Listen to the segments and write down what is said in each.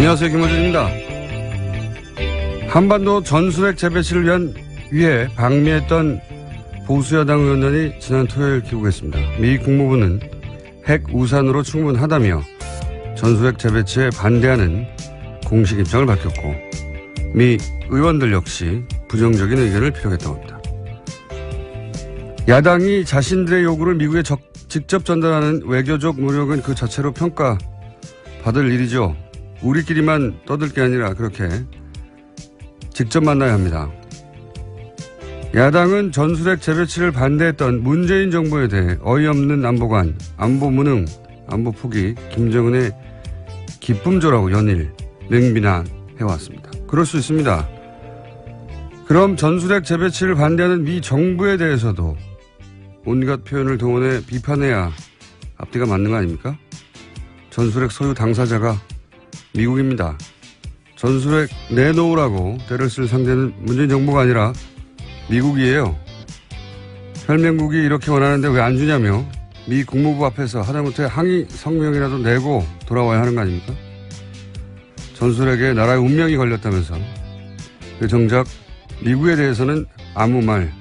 안녕하세요, 김호준입니다. 한반도 전술핵 재배치를 위해 방미했던 보수야당 의원단이 지난 토요일 귀국했습니다. 미 국무부는 핵 우산으로 충분하다며 전술핵 재배치에 반대하는 공식 입장을 밝혔고, 미 의원들 역시 부정적인 의견을 피력했다고 합니다. 야당이 자신들의 요구를 미국에 직접 전달하는 외교적 노력은 그 자체로 평가받을 일이죠. 우리끼리만 떠들 게 아니라 그렇게 직접 만나야 합니다. 야당은 전술핵 재배치를 반대했던 문재인 정부에 대해 어이없는 안보관, 안보무능, 안보포기, 김정은의 기쁨조라고 연일 맹비난해왔습니다. 그럴 수 있습니다. 그럼 전술핵 재배치를 반대하는 미 정부에 대해서도 온갖 표현을 동원해 비판해야 앞뒤가 맞는 거 아닙니까? 전술핵 소유 당사자가 미국입니다. 전술핵 내놓으라고 때를 쓸 상대는 문재인 정부가 아니라 미국이에요. 혈맹국이 이렇게 원하는데 왜 안 주냐며 미 국무부 앞에서 하다못해 항의 성명이라도 내고 돌아와야 하는 거 아닙니까? 전술핵에 나라의 운명이 걸렸다면서 왜 정작 미국에 대해서는 아무 말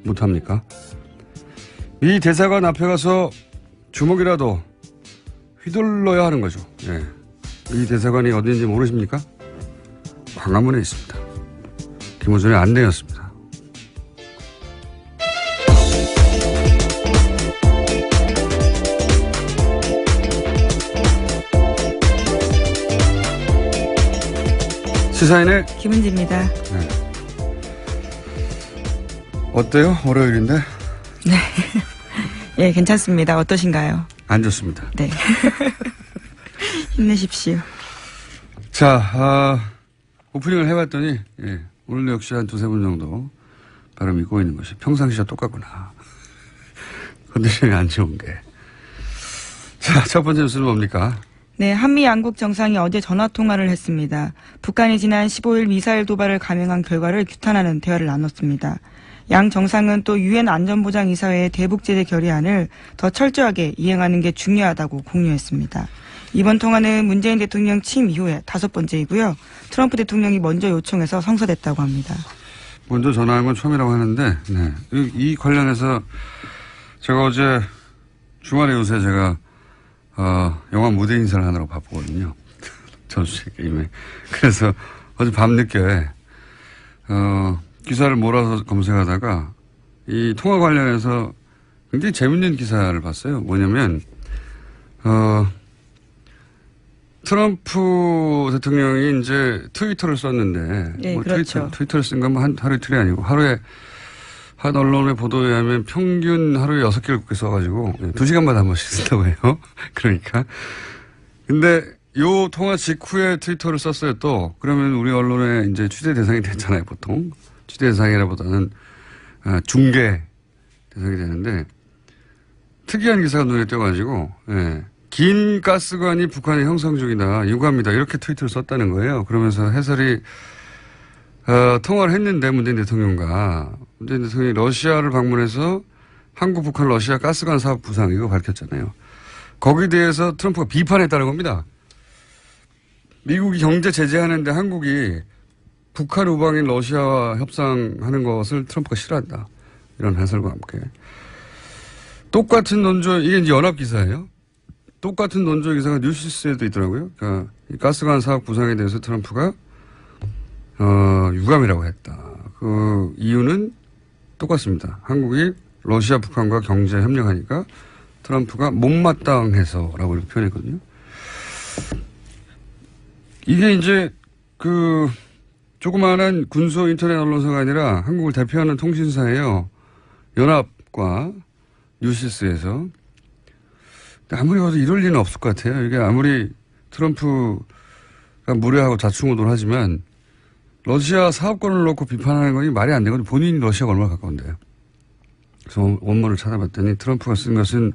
못합니까? 미 대사관 앞에 가서 주먹이라도 휘둘러야 하는 거죠. 예. 이 대사관이 어디인지 모르십니까? 광화문에 있습니다. 김호준의 안내였습니다. 시사인의 김은지입니다. 네. 어때요? 월요일인데? 네. 예, 괜찮습니다. 어떠신가요? 안 좋습니다. 네. 힘내십시오. 자, 오프닝을 해봤더니, 예, 오늘도 역시 한 두세 분 정도 발음이 꼬이는 것이 평상시와 똑같구나. 컨디션이 안 좋은 게. 자, 첫 번째 뉴스는 뭡니까? 네, 한미 양국 정상이 어제 전화통화를 했습니다. 북한이 지난 15일 미사일 도발을 감행한 결과를 규탄하는 대화를 나눴습니다. 양 정상은 또 유엔 안전보장이사회의 대북제재 결의안을 더 철저하게 이행하는 게 중요하다고 공유했습니다. 이번 통화는 문재인 대통령 취임 이후에 5번째이고요. 트럼프 대통령이 먼저 요청해서 성사됐다고 합니다. 먼저 전화한 건 처음이라고 하는데, 네. 이 관련해서 제가 어제 주말에 요새 제가 영화 무대 인사를 하느라고 바쁘거든요. 전수의 게임에. 그래서 어제 밤늦게 기사를 몰아서 검색하다가 이 통화 관련해서 굉장히 재밌는 기사를 봤어요. 뭐냐면 트럼프 대통령이 이제 트위터를 썼는데, 네, 뭐 그렇죠. 트위터를 쓴 건 뭐 하루 이틀이 아니고 하루에 한 언론의 보도에 의하면 평균 하루에 6개를 그렇게 써가지고 2시간마다 한 번씩 쓴다고 해요. 그러니까. 근데 요 통화 직후에 트위터를 썼어요 또. 그러면 우리 언론의 이제 취재 대상이 됐잖아요, 보통. 취재 대상이라보다는 중계 대상이 되는데 특이한 기사가 눈에 띄어가지고, 예. 긴 가스관이 북한의 형성 중이다. 유감이다. 이렇게 트위터를 썼다는 거예요. 그러면서 해설이 통화를 했는데 문재인 대통령이 러시아를 방문해서 한국, 북한, 러시아 가스관 사업 부상 이거 밝혔잖아요. 거기에 대해서 트럼프가 비판했다는 겁니다. 미국이 경제 제재하는데 한국이 북한 우방인 러시아와 협상하는 것을 트럼프가 싫어한다. 이런 해설과 함께. 똑같은 논조, 이게 이제 연합기사예요. 똑같은 논조 기사가 뉴시스에도 있더라고요. 그러니까 이 가스관 사업 부상에 대해서 트럼프가 유감이라고 했다. 그 이유는 똑같습니다. 한국이 러시아, 북한과 경제 협력하니까 트럼프가 못마땅해서라고 이렇게 표현했거든요. 이게 이제 그 조그마한 군소 인터넷 언론사가 아니라 한국을 대표하는 통신사예요. 연합과 뉴시스에서. 아무리 봐도 이럴 리는 없을 것 같아요. 이게 아무리 트럼프가 무례하고 자충우돌 하지만 러시아 사업권을 놓고 비판하는 건 말이 안 되거든요. 본인이 러시아가 얼마나 가까운데요. 그래서 원문을 찾아봤더니 트럼프가 쓴 것은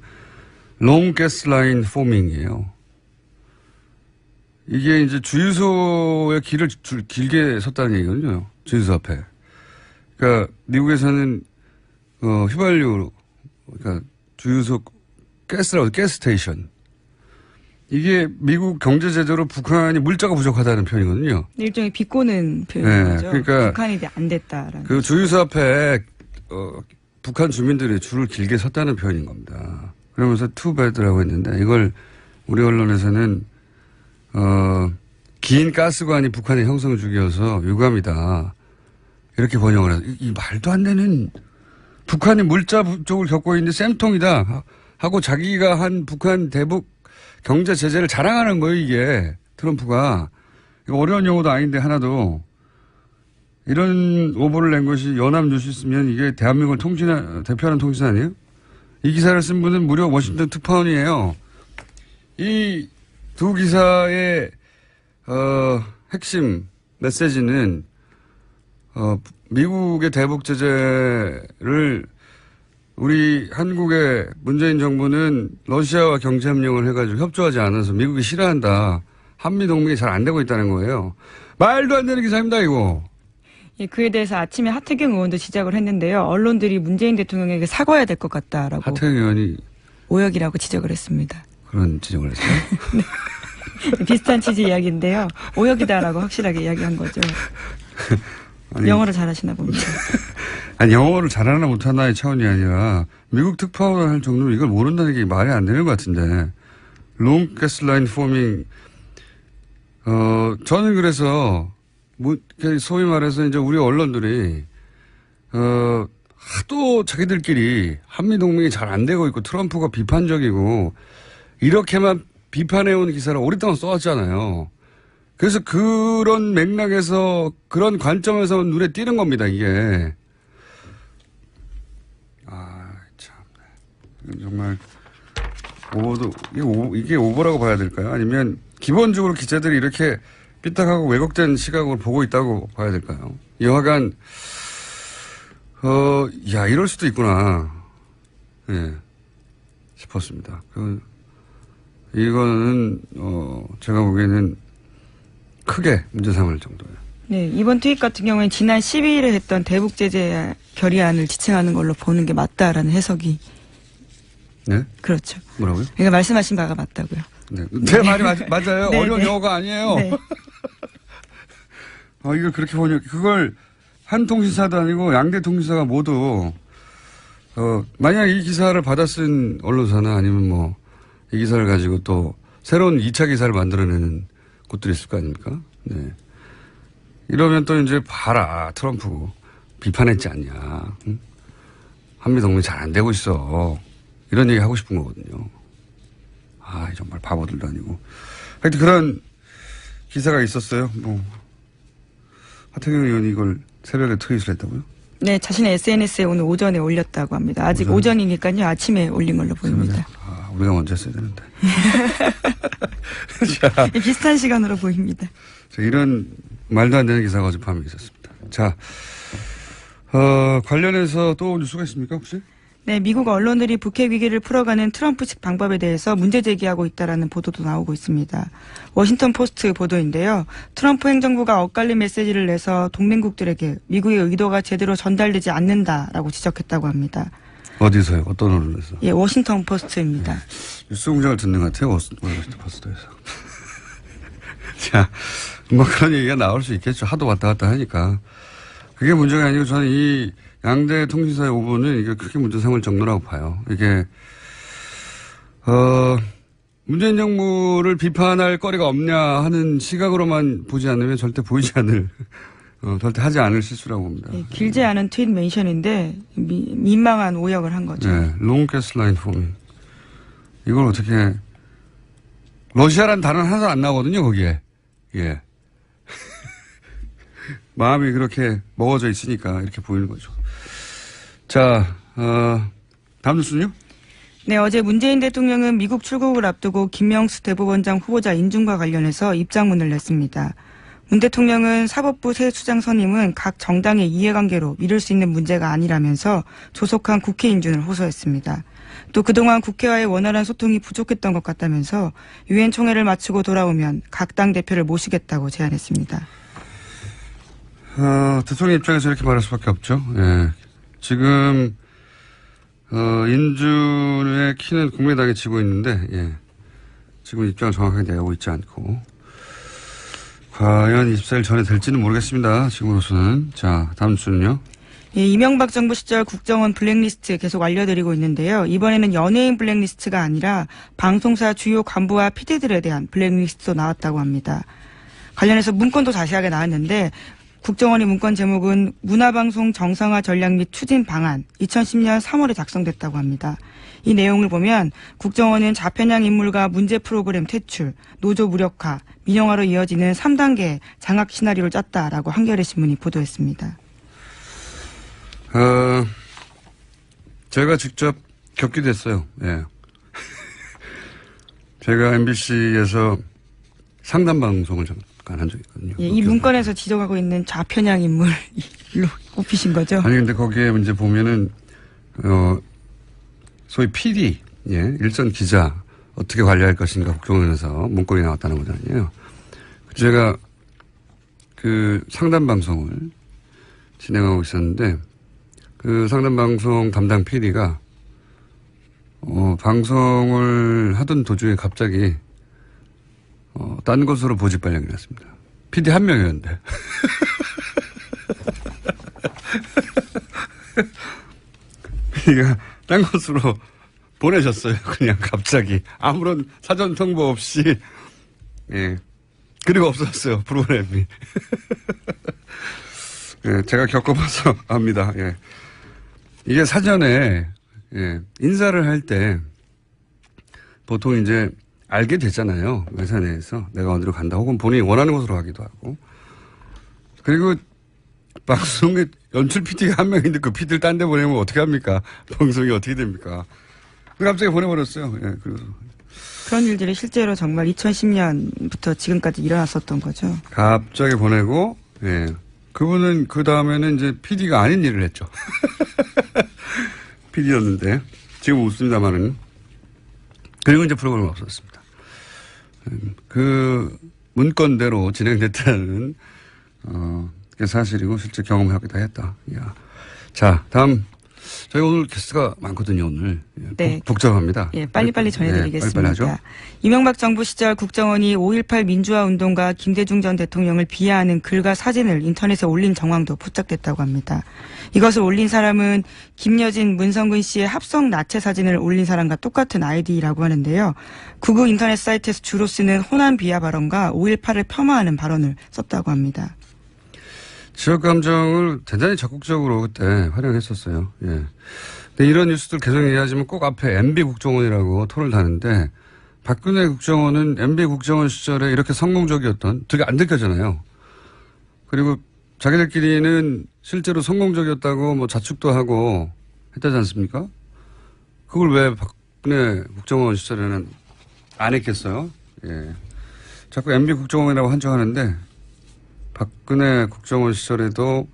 long gas line forming이에요. 이게 이제 주유소의 길을 길게 섰다는 얘기거든요. 주유소 앞에. 그러니까 미국에서는 휘발유, 그러니까 주유소 가스라고 가스 스테이션. 이게 미국 경제 제재로 북한이 물자가 부족하다는 표현이거든요. 일종의 비꼬는 표현인 네, 거죠. 그러니까 북한이 안 됐다라는. 그 주유소 앞에 북한 주민들이 줄을 길게 섰다는 표현인 겁니다. 그러면서 투배드라고 했는데 이걸 우리 언론에서는 긴 가스관이 북한의 형성주기여서 유감이다. 이렇게 번역을 해서 이 말도 안 되는 북한이 물자 부족을 겪고 있는데 쌤통이다 하고 자기가 한 북한 대북 경제 제재를 자랑하는 거예요, 이게. 트럼프가. 이거 어려운 용어도 아닌데 하나도. 이런 오보를 낸 것이 연합뉴스였으면 이게 대한민국을 대표하는 통신 아니에요? 이 기사를 쓴 분은 무려 워싱턴 특파원이에요. 이 두 기사의 핵심 메시지는 미국의 대북 제재를 우리 한국의 문재인 정부는 러시아와 경제협력을 해가지고 협조하지 않아서 미국이 싫어한다. 한미동맹이 잘 안 되고 있다는 거예요. 말도 안 되는 기사입니다, 이거. 예, 그에 대해서 아침에 하태경 의원도 지적을 했는데요. 언론들이 문재인 대통령에게 사과해야 될 것 같다라고. 하태경 의원이 오역이라고 지적을 했습니다. 그런 지적을 했어요? 네. 비슷한 취지 이야기인데요. 오역이다라고 확실하게 이야기한 거죠. 아니, 영어를 잘하시나 봅니다. 아니, 영어를 잘하나 못하나의 차원이 아니라 미국 특파원을 할 정도로 이걸 모른다는 게 말이 안 되는 것 같은데. Long gasoline forming. 저는 그래서 소위 말해서 이제 우리 언론들이 하도 자기들끼리 한미동맹이 잘 안 되고 있고 트럼프가 비판적이고 이렇게만 비판해온 기사를 오랫동안 써왔잖아요. 그래서 그런 맥락에서 그런 관점에서 눈에 띄는 겁니다, 이게. 참. 이건 정말 이게 오버라고 봐야 될까요? 아니면 기본적으로 기자들이 이렇게 삐딱하고 왜곡된 시각으로 보고 있다고 봐야 될까요? 여하간 이럴 수도 있구나. 예. 싶었습니다. 이거는 제가 보기에는 크게 문제 삼을 정도예요. 네, 이번 트윗 같은 경우에는 지난 12일에 했던 대북 제재 결의안을 지칭하는 걸로 보는 게 맞다라는 해석이. 네? 그렇죠. 뭐라고요? 그러니까 말씀하신 바가 맞다고요. 네. 제 말이 맞아요. 네, 어려운 네. 영어가 아니에요. 네. 이걸 그렇게 번역, 그걸 한 통신사도 아니고 양대 통신사가 모두, 만약 이 기사를 받아 쓴 언론사나 아니면 이 기사를 가지고 또 새로운 2차 기사를 만들어내는 곳들이 있을 거 아닙니까? 네. 이러면 또 이제 봐라, 트럼프 비판했지 않냐. 응? 한미동맹이 잘 안 되고 있어. 이런 얘기 하고 싶은 거거든요. 정말 바보들도 아니고. 하여튼 그런 기사가 있었어요. 하태경 의원이 이걸 새벽에 트윗을 했다고요? 네, 자신의 SNS에 오늘 오전에 올렸다고 합니다. 아직 오전이니까요. 아침에 올린 걸로 보입니다. 우리가 먼저 했어야 되는데. 자, 비슷한 시간으로 보입니다. 이런 말도 안 되는 기사가 어젯밤에 있었습니다. 자, 관련해서 또 뉴스가 있습니까, 혹시? 네, 미국 언론들이 북핵 위기를 풀어가는 트럼프식 방법에 대해서 문제 제기하고 있다라는 보도도 나오고 있습니다. 워싱턴 포스트 보도인데요. 트럼프 행정부가 엇갈린 메시지를 내서 동맹국들에게 미국의 의도가 제대로 전달되지 않는다라고 지적했다고 합니다. 어디서요? 어떤 언론에서? 예, 워싱턴 포스트입니다. 뉴스 공장을 듣는 것 같아요. 워싱턴 포스트에서. 자, 그런 얘기가 나올 수 있겠죠. 하도 왔다 갔다 하니까. 그게 문제가 아니고 저는 이 양대 통신사의 오보는 이게 크게 문제 삼을 정도라고 봐요. 이게, 문재인 정부를 비판할 거리가 없냐 하는 시각으로만 보지 않으면 절대 보이지 않을, 절대 하지 않을 실수라고 봅니다. 네, 길지 않은 트윗 멘션인데 민망한 오역을 한 거죠. 네, long gasoline forming. 이걸 어떻게, 러시아란 단어는 하나도 안 나오거든요, 거기에. 예. 마음이 그렇게 먹어져 있으니까 이렇게 보이는 거죠. 자, 다음 뉴스는요? 네, 어제 문재인 대통령은 미국 출국을 앞두고 김명수 대법원장 후보자 인준과 관련해서 입장문을 냈습니다. 문 대통령은 사법부 새 수장 선임은 각 정당의 이해관계로 미룰 수 있는 문제가 아니라면서 조속한 국회 인준을 호소했습니다. 또 그동안 국회와의 원활한 소통이 부족했던 것 같다면서 유엔 총회를 마치고 돌아오면 각 당 대표를 모시겠다고 제안했습니다. 대통령 입장에서 이렇게 말할 수밖에 없죠. 예. 지금 인준의 키는 국민당이 지고 있는데, 예. 지금 입장을 정확하게 내고 있지 않고. 과연 24일 전에 될지는 모르겠습니다. 지금으로서는. 자, 다음 주는요. 예, 이명박 정부 시절 국정원 블랙리스트 계속 알려드리고 있는데요. 이번에는 연예인 블랙리스트가 아니라 방송사 주요 간부와 PD들에 대한 블랙리스트도 나왔다고 합니다. 관련해서 문건도 자세하게 나왔는데 국정원의 문건 제목은 문화방송 정상화 전략 및 추진 방안 2010년 3월에 작성됐다고 합니다. 이 내용을 보면 국정원은 좌편향 인물과 문제 프로그램 퇴출, 노조 무력화, 민영화로 이어지는 3단계 장악 시나리오를 짰다라고 한겨레 신문이 보도했습니다. 제가 직접 겪기도 했어요. 예. 제가 MBC에서 상담 방송을 잠깐 한 적이 있거든요. 예, 이 문건에서 지적하고 있는 좌편향 인물로 꼽히신 거죠? 아니, 근데 거기에 이제 보면은, 소위 PD, 예, 일선 기자, 어떻게 관리할 것인가 국정원에서 문건이 나왔다는 거잖아요. 제가 그 상담 방송을 진행하고 있었는데, 그 상담 방송 담당 PD가, 방송을 하던 도중에 갑자기, 딴 곳으로 보직 발령이 났습니다. PD 한 명이었는데. PD가 딴 곳으로 보내셨어요. 그냥 갑자기. 아무런 사전 통보 없이. 예. 그리고 없었어요. 프로그램이. 예, 제가 겪어봐서 압니다. 예. 이게 사전에, 예, 인사를 할 때 보통 이제 알게 되잖아요. 회사 내에서 내가 어디로 간다. 혹은 본인이 원하는 곳으로 가기도 하고. 그리고 방송에 연출 PD가 한 명인데 그 PD를 딴 데 보내면 어떻게 합니까? 방송이 어떻게 됩니까? 갑자기 보내버렸어요. 예, 그래서. 그런 일들이 실제로 정말 2010년부터 지금까지 일어났었던 거죠. 갑자기 보내고, 예. 그분은 그 다음에는 이제 PD가 아닌 일을 했죠. PD였는데. 지금 웃습니다만은. 그리고 이제 프로그램이 없었습니다. 그 문건대로 진행됐다는, 그게 사실이고 실제 경험하기도 했다. 야. 자, 다음. 저희 오늘 게스트가 많거든요, 오늘. 네. 복잡합니다. 예, 빨리빨리 전해드리겠습니다. 네, 빨리빨리 하죠. 이명박 정부 시절 국정원이 5.18 민주화 운동가 김대중 전 대통령을 비하하는 글과 사진을 인터넷에 올린 정황도 포착됐다고 합니다. 이것을 올린 사람은 김여진, 문성근 씨의 합성 나체 사진을 올린 사람과 똑같은 아이디라고 하는데요. 구글 인터넷 사이트에서 주로 쓰는 호남 비하 발언과 5.18을 폄하하는 발언을 썼다고 합니다. 지역 감정을 대단히 적극적으로 그때 활용했었어요. 예. 근데 이런 뉴스들 계속 얘기하지만 꼭 앞에 MB 국정원이라고 토를 다는데 박근혜 국정원은 MB 국정원 시절에 이렇게 성공적이었던 되게 안 느껴잖아요. 그리고 자기들끼리는 실제로 성공적이었다고 뭐 자축도 하고 했다지 않습니까? 그걸 왜 박근혜 국정원 시절에는 안 했겠어요? 예. 자꾸 MB 국정원이라고 한정하는데 박근혜 국정원 시절에도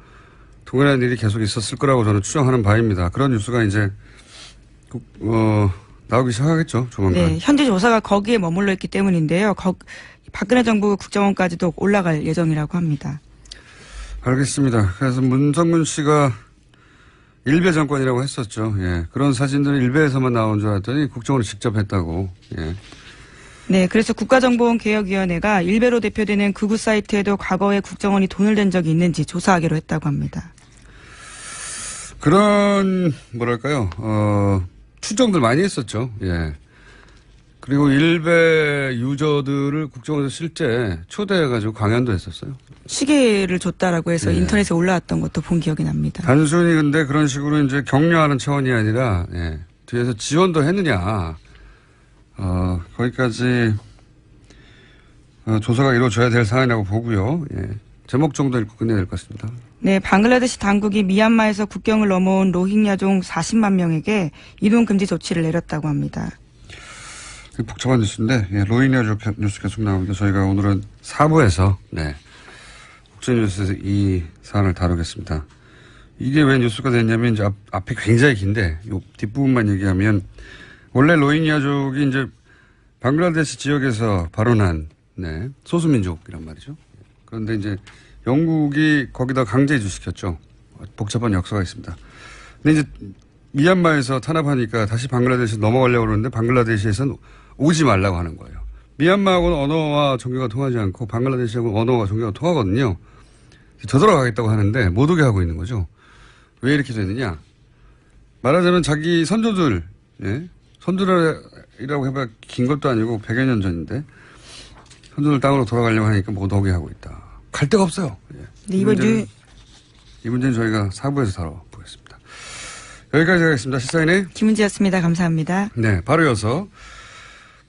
동일한 일이 계속 있었을 거라고 저는 추정하는 바입니다. 그런 뉴스가 이제 나오기 시작하겠죠, 조만간. 네, 현재 조사가 거기에 머물러 있기 때문인데요. 박근혜 정부 국정원까지도 올라갈 예정이라고 합니다. 알겠습니다. 그래서 문성근 씨가 일베 정권이라고 했었죠. 예, 그런 사진들은 일베에서만 나온 줄 알았더니 국정원이 직접 했다고. 예. 네, 그래서 국가정보원개혁위원회가 일베로 대표되는 극우 사이트에도 과거에 국정원이 돈을 댄 적이 있는지 조사하기로 했다고 합니다. 그런 뭐랄까요, 추정들 많이 했었죠. 예. 그리고 일베 유저들을 국정원에서 실제 초대해가지고 강연도 했었어요. 시계를 줬다라고 해서 예. 인터넷에 올라왔던 것도 본 기억이 납니다. 단순히 근데 그런 식으로 이제 격려하는 차원이 아니라, 예. 뒤에서 지원도 했느냐. 거기까지 조사가 이루어져야 될 사안이라고 보고요. 예. 제목 정도 읽고 끝내야 될 것 같습니다. 네, 방글라데시 당국이 미얀마에서 국경을 넘어온 로힝야종 40만 명에게 이동 금지 조치를 내렸다고 합니다. 복잡한 뉴스인데, 예, 로힝야 뉴스 계속 나오니까 저희가 오늘은 4부에서, 네, 국제뉴스에서 이 사안을 다루겠습니다. 이게 왜 뉴스가 됐냐면, 이제 앞이 굉장히 긴데, 요 뒷부분만 얘기하면, 원래 로힝야족이 이제 방글라데시 지역에서 발원한, 네, 소수민족이란 말이죠. 그런데 이제 영국이 거기다 강제 이주시켰죠. 복잡한 역사가 있습니다. 근데 이제 미얀마에서 탄압하니까 다시 방글라데시 넘어가려고 그러는데 방글라데시에서는 오지 말라고 하는 거예요. 미얀마하고는 언어와 종교가 통하지 않고 방글라데시하고는 언어와 종교가 통하거든요. 되돌아가겠다고 하는데 못 오게 하고 있는 거죠. 왜 이렇게 되느냐. 말하자면 자기 선조들, 예? 선조들이라고 해봐야 긴 것도 아니고 100여 년 전인데 선조들 땅으로 돌아가려고 하니까 못 오게 하고 있다. 갈 데가 없어요. 예. 네, 이 문제는 저희가 4부에서 다뤄보겠습니다. 여기까지 하겠습니다. 시사인의 김은지였습니다. 감사합니다. 네, 바로 이어서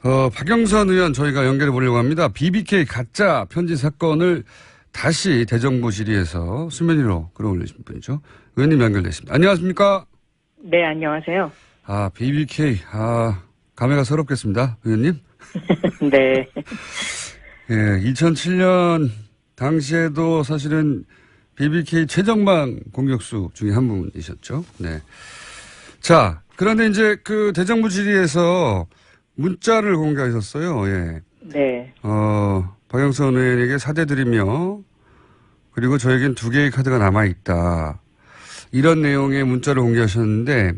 박영선 의원 저희가 연결해 보려고 합니다. BBK 가짜 편지 사건을 다시 대정부 질의에서 수면 위로 끌어올리신 분이죠. 의원님 연결됐습니다. 안녕하십니까? 네, 안녕하세요. BBK. 감회가 새롭겠습니다. 의원님. 네. 예, 2007년 당시에도 사실은 BBK 최정방 공격수 중에 한 분이셨죠. 네. 자, 그런데 이제 그 대정부 질의에서 문자를 공개하셨어요. 예. 네. 박영선 의원에게 사죄드리며 그리고 저에겐 2개의 카드가 남아있다. 이런 내용의 문자를 공개하셨는데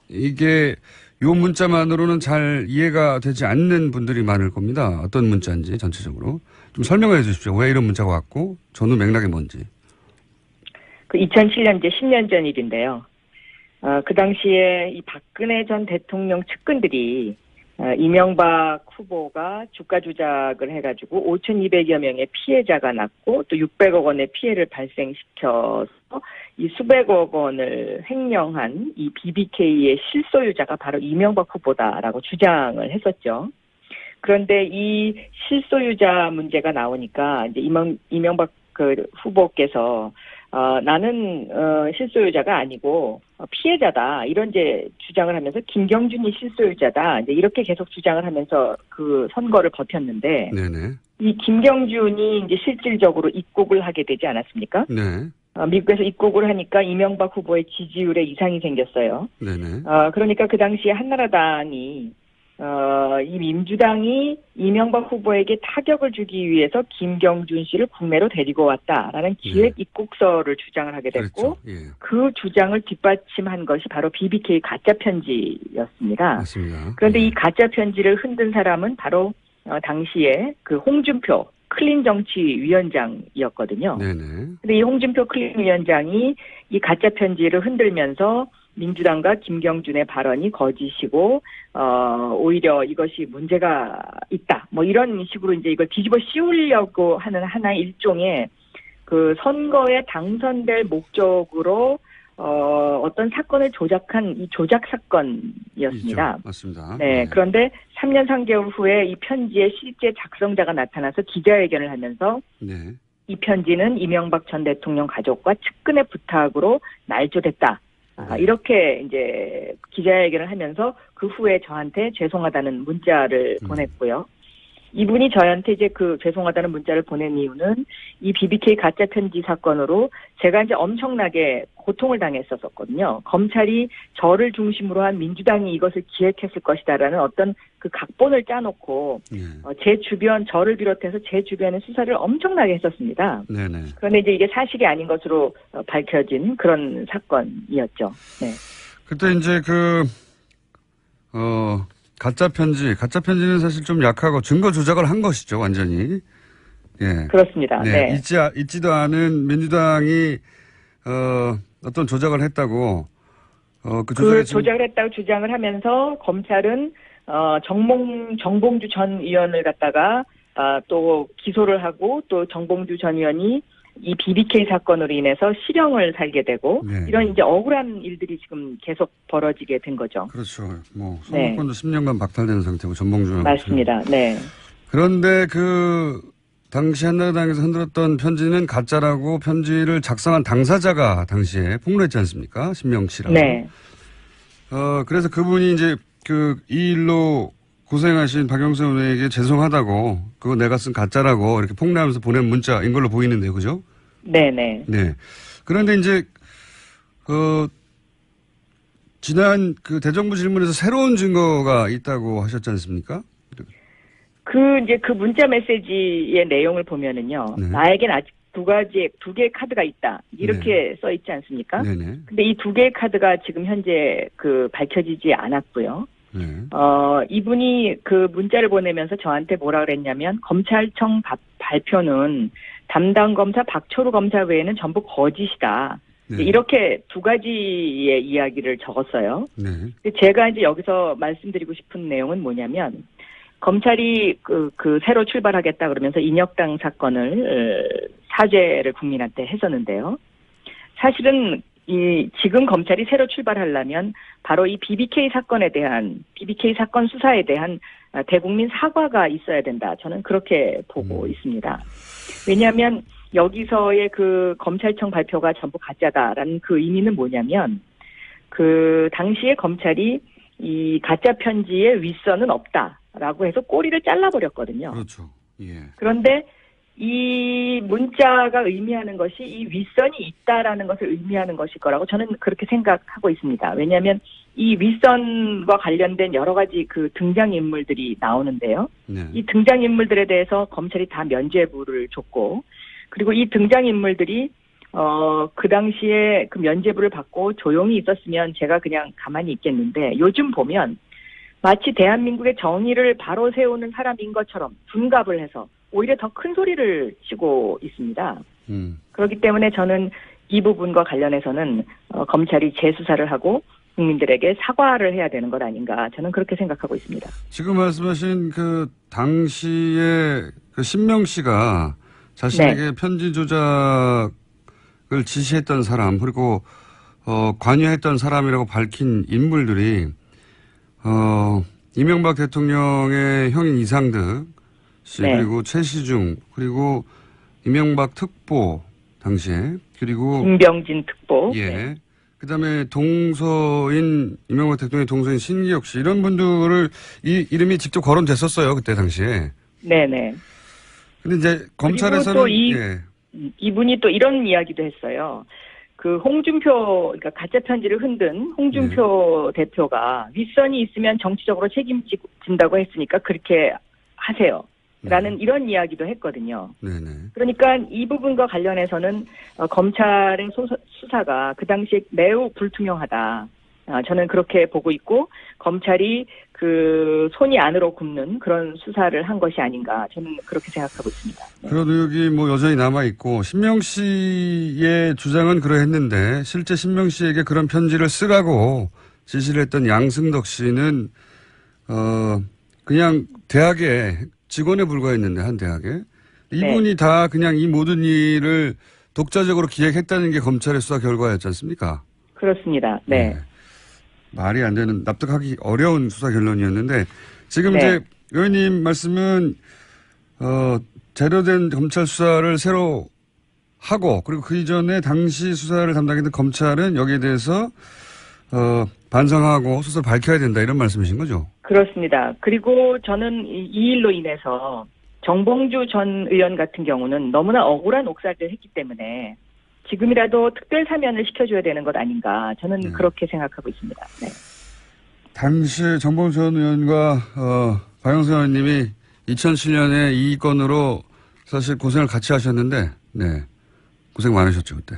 이게 요 문자만으로는 잘 이해가 되지 않는 분들이 많을 겁니다. 어떤 문자인지 전체적으로. 좀 설명해 주십시오. 왜 이런 문자가 왔고 전후 맥락이 뭔지. 그 2007년 이제 10년 전 일인데요. 그 당시에 이 박근혜 전 대통령 측근들이 이명박 후보가 주가 조작을 해가지고 5,200여 명의 피해자가 났고 또 600억 원의 피해를 발생시켜서 이 수백억 원을 횡령한 이 BBK의 실소유자가 바로 이명박 후보다라고 주장을 했었죠. 그런데 이 실소유자 문제가 나오니까 이제 이명박 그 후보께서 나는 실소유자가 아니고 피해자다 이런 이제 주장을 하면서 김경준이 실소유자다 이제 이렇게 계속 주장을 하면서 그 선거를 버텼는데 네네. 이 김경준이 이제 실질적으로 입국을 하게 되지 않았습니까? 네. 미국에서 입국을 하니까 이명박 후보의 지지율에 이상이 생겼어요. 네네. 그러니까 그 당시에 한나라당이 이 민주당이 이명박 후보에게 타격을 주기 위해서 김경준 씨를 국내로 데리고 왔다라는 기획 입국서를 주장을 하게 됐고 그렇죠. 예. 그 주장을 뒷받침한 것이 바로 BBK 가짜 편지였습니다. 맞습니다. 그런데 예. 이 가짜 편지를 흔든 사람은 바로 당시에 그 홍준표 클린정치위원장이었거든요. 네네. 근데 이 홍준표 클린위원장이 이 가짜 편지를 흔들면서 민주당과 김경준의 발언이 거짓이고 오히려 이것이 문제가 있다. 뭐 이런 식으로 이제 이걸 뒤집어 씌우려고 하는 하나의 일종의 그 선거에 당선될 목적으로 어떤 사건을 조작한 이 조작 사건이었습니다. 있죠. 맞습니다. 네. 그런데 3년 3개월 후에 이 편지의 실제 작성자가 나타나서 기자회견을 하면서 네. 이 편지는 이명박 전 대통령 가족과 측근의 부탁으로 날조됐다. 이렇게 이제 기자회견을 하면서 그 후에 저한테 죄송하다는 문자를 보냈고요. 이분이 저한테 이제 그 죄송하다는 문자를 보낸 이유는 이 BBK 가짜 편지 사건으로 제가 이제 엄청나게 고통을 당했었거든요. 검찰이 저를 중심으로 한 민주당이 이것을 기획했을 것이다라는 어떤 그 각본을 짜놓고 제 주변 저를 비롯해서 제 주변의 수사를 엄청나게 했었습니다. 네네. 그런데 이제 이게 사실이 아닌 것으로 밝혀진 그런 사건이었죠. 네. 그때 이제 가짜 편지는 사실 좀 약하고 증거 조작을 한 것이죠, 완전히. 예. 그렇습니다. 네. 네. 있지도 않은 민주당이, 어떤 조작을 했다고, 조작을 했다고 주장을 하면서 검찰은, 정봉주 전 의원을 갖다가, 또 기소를 하고 또 정봉주 전 의원이 이 BBK 사건으로 인해서 실형을 살게 되고 네. 이런 이제 억울한 일들이 지금 계속 벌어지게 된 거죠. 그렇죠. 뭐 선거권도 10년간 박탈되는 상태고 전봉주 맞습니다. 네. 그런데 당시 한나라당에서 흔들었던 편지는 가짜라고 편지를 작성한 당사자가 당시에 폭로했지 않습니까? 신명 씨라고. 네. 그래서 그분이 이제 이 일로 고생하신 박영선 의원에게 죄송하다고 그거 내가 쓴 가짜라고 이렇게 폭로하면서 보낸 문자인 걸로 보이는데요. 그죠? 네네. 네. 그런데 이제 지난 대정부 질문에서 새로운 증거가 있다고 하셨지 않습니까? 이제 그 문자 메시지의 내용을 보면은요. 네. 나에겐 아직 두 개의 카드가 있다. 이렇게 써 있지 않습니까? 네네. 근데 이 2개의 카드가 지금 현재 밝혀지지 않았고요. 이분이 그 문자를 보내면서 저한테 뭐라 그랬냐면 검찰청 발표는 담당 검사 박철우 검사 외에는 전부 거짓이다. 네. 이렇게 두 가지의 이야기를 적었어요. 네. 제가 이제 여기서 말씀드리고 싶은 내용은 뭐냐면 검찰이 그 새로 출발하겠다 그러면서 인혁당 사건을 사죄를 국민한테 했었는데요. 사실은 지금 검찰이 새로 출발하려면 바로 이 BBK 사건 수사에 대한 대국민 사과가 있어야 된다. 저는 그렇게 보고 있습니다. 왜냐하면 여기서의 그 검찰청 발표가 전부 가짜다라는 그 의미는 뭐냐면 그 당시에 검찰이 이 가짜 편지의 윗선은 없다라고 해서 꼬리를 잘라버렸거든요. 그렇죠. 예. 그런데 이 문자가 의미하는 것이 이 윗선이 있다라는 것을 의미하는 것일 거라고 저는 그렇게 생각하고 있습니다. 왜냐하면 이 윗선과 관련된 여러 가지 그 등장인물들이 나오는데요. 네. 이 등장인물들에 대해서 검찰이 다 면죄부를 줬고 그리고 이 등장인물들이 그 당시에 그 면죄부를 받고 조용히 있었으면 제가 그냥 가만히 있겠는데 요즘 보면 마치 대한민국의 정의를 바로 세우는 사람인 것처럼 둔갑을 해서 오히려 더 큰 소리를 치고 있습니다. 그렇기 때문에 저는 이 부분과 관련해서는 검찰이 재수사를 하고 국민들에게 사과를 해야 되는 것 아닌가 저는 그렇게 생각하고 있습니다. 지금 말씀하신 그 당시에 그 신명 씨가 자신에게 편지 조작을 지시했던 사람 그리고 관여했던 사람이라고 밝힌 인물들이 이명박 대통령의 형인 이상득 씨 그리고 최시중 그리고 이명박 특보 당시에 그리고 김병진 특보 예. 그다음에 동서인 이명박 대통령의 동서인 신기혁 씨 이런 분들을 이름이 직접 거론됐었어요 그때 당시에. 네네. 근데 이제 검찰에서는 또 이분이 또 이런 이야기도 했어요. 그 홍준표 그러니까 가짜 편지를 흔든 홍준표 대표가 윗선이 있으면 정치적으로 책임진다고 했으니까 그렇게 하세요. 라는 이런 이야기도 했거든요. 네네. 그러니까 이 부분과 관련해서는 검찰의 수사가 그 당시에 매우 불투명하다. 저는 그렇게 보고 있고 검찰이 그 손이 안으로 굽는 그런 수사를 한 것이 아닌가 저는 그렇게 생각하고 있습니다. 네. 그런 의혹이 뭐 여전히 남아있고 신명 씨의 주장은 그러했는데 실제 신명 씨에게 그런 편지를 쓰라고 지시를 했던 양승덕 씨는 그냥 대학에 직원에 불과했는데 한 대학에 이분이 다 그냥 이 모든 일을 독자적으로 기획했다는 게 검찰의 수사 결과였지 않습니까? 그렇습니다. 네. 말이 안 되는 납득하기 어려운 수사 결론이었는데 지금 이제 의원님 말씀은 제대로 된 검찰 수사를 새로 하고 그리고 그 이전에 당시 수사를 담당했던 검찰은 여기에 대해서 반성하고 수사를 밝혀야 된다 이런 말씀이신 거죠? 그렇습니다. 그리고 저는 이 일로 인해서 정봉주 전 의원 같은 경우는 너무나 억울한 옥살이를 했기 때문에 지금이라도 특별 사면을 시켜줘야 되는 것 아닌가 저는 그렇게 생각하고 있습니다. 네. 당시 정봉주 전 의원과 박영선 의원님이 2007년에 이 건으로 사실 고생을 같이 하셨는데 네 고생 많으셨죠 그때.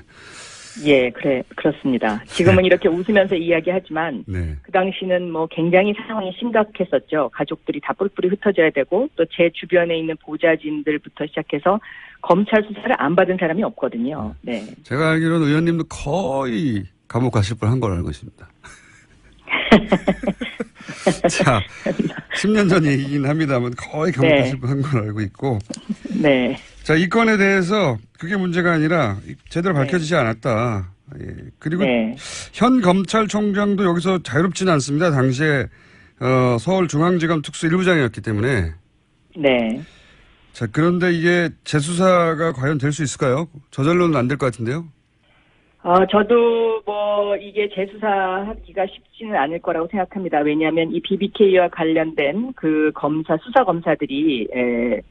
예, 그렇습니다. 지금은 이렇게 웃으면서 이야기하지만 그 당시는 뭐 굉장히 상황이 심각했었죠. 가족들이 다 뿔뿔이 흩어져야 되고 또 제 주변에 있는 보좌진들부터 시작해서 검찰 수사를 안 받은 사람이 없거든요. 네. 제가 알기로는 의원님도 거의 감옥 가실 뻔한 걸 알고 있습니다. 자, 10년 전 얘기긴 합니다만 거의 감옥 가실 뻔한 걸 알고 있고. 네. 자, 이 건에 대해서 그게 문제가 아니라 제대로 밝혀지지 않았다. 예. 그리고 현 검찰총장도 여기서 자유롭지는 않습니다. 당시에 서울중앙지검 특수 1부장이었기 때문에. 네. 자, 그런데 이게 재수사가 과연 될 수 있을까요? 저절로는 안 될 것 같은데요? 저도 뭐 이게 재수사하기가 쉽지는 않을 거라고 생각합니다. 왜냐하면 이 BBK와 관련된 그 수사 검사들이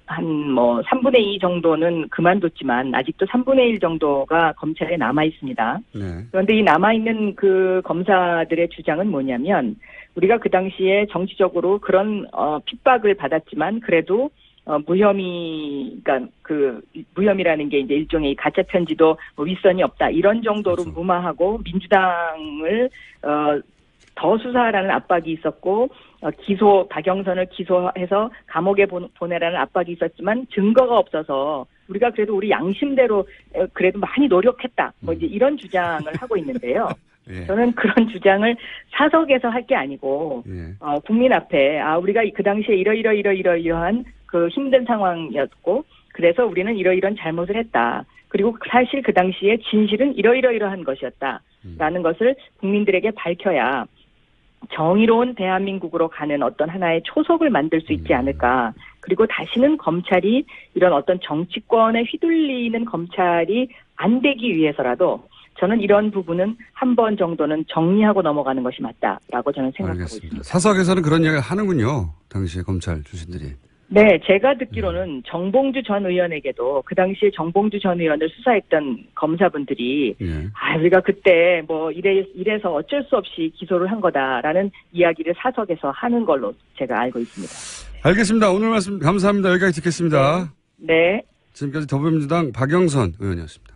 한 뭐 3분의 2 정도는 그만뒀지만 아직도 3분의 1 정도가 검찰에 남아 있습니다. 네. 그런데 이 남아 있는 그 검사들의 주장은 뭐냐면 우리가 그 당시에 정치적으로 그런 핍박을 받았지만 그래도 그러니까 무혐의라는 게 이제 일종의 가짜 편지도 뭐 윗선이 없다 이런 정도로 무마하고 민주당을 더 수사하라는 압박이 있었고 박영선을 기소해서 감옥에 보내라는 압박이 있었지만 증거가 없어서 우리가 그래도 우리 양심대로 그래도 많이 노력했다. 뭐 이제 이런 주장을 하고 있는데요. 예. 저는 그런 주장을 사석에서 할 게 아니고 예. 국민 앞에 우리가 그 당시에 이러한 그 힘든 상황이었고 그래서 우리는 이러이런 잘못을 했다. 그리고 사실 그 당시에 진실은 이러이러한 것이었다라는 것을 국민들에게 밝혀야 정의로운 대한민국으로 가는 어떤 하나의 초석을 만들 수 있지 않을까. 그리고 다시는 검찰이 이런 어떤 정치권에 휘둘리는 검찰이 안 되기 위해서라도 저는 이런 부분은 한 번 정도는 정리하고 넘어가는 것이 맞다라고 저는 생각하고 알겠습니다. 있습니다. 사석에서는 그런 이야기를 하는군요. 당시에 검찰 출신들이. 네, 제가 듣기로는 정봉주 전 의원에게도 그 당시에 정봉주 전 의원을 수사했던 검사분들이 예. 우리가 그때 뭐 이래서 어쩔 수 없이 기소를 한 거다라는 이야기를 사석에서 하는 걸로 제가 알고 있습니다. 알겠습니다. 오늘 말씀 감사합니다. 여기까지 듣겠습니다. 네. 지금까지 더불어민주당 박영선 의원이었습니다.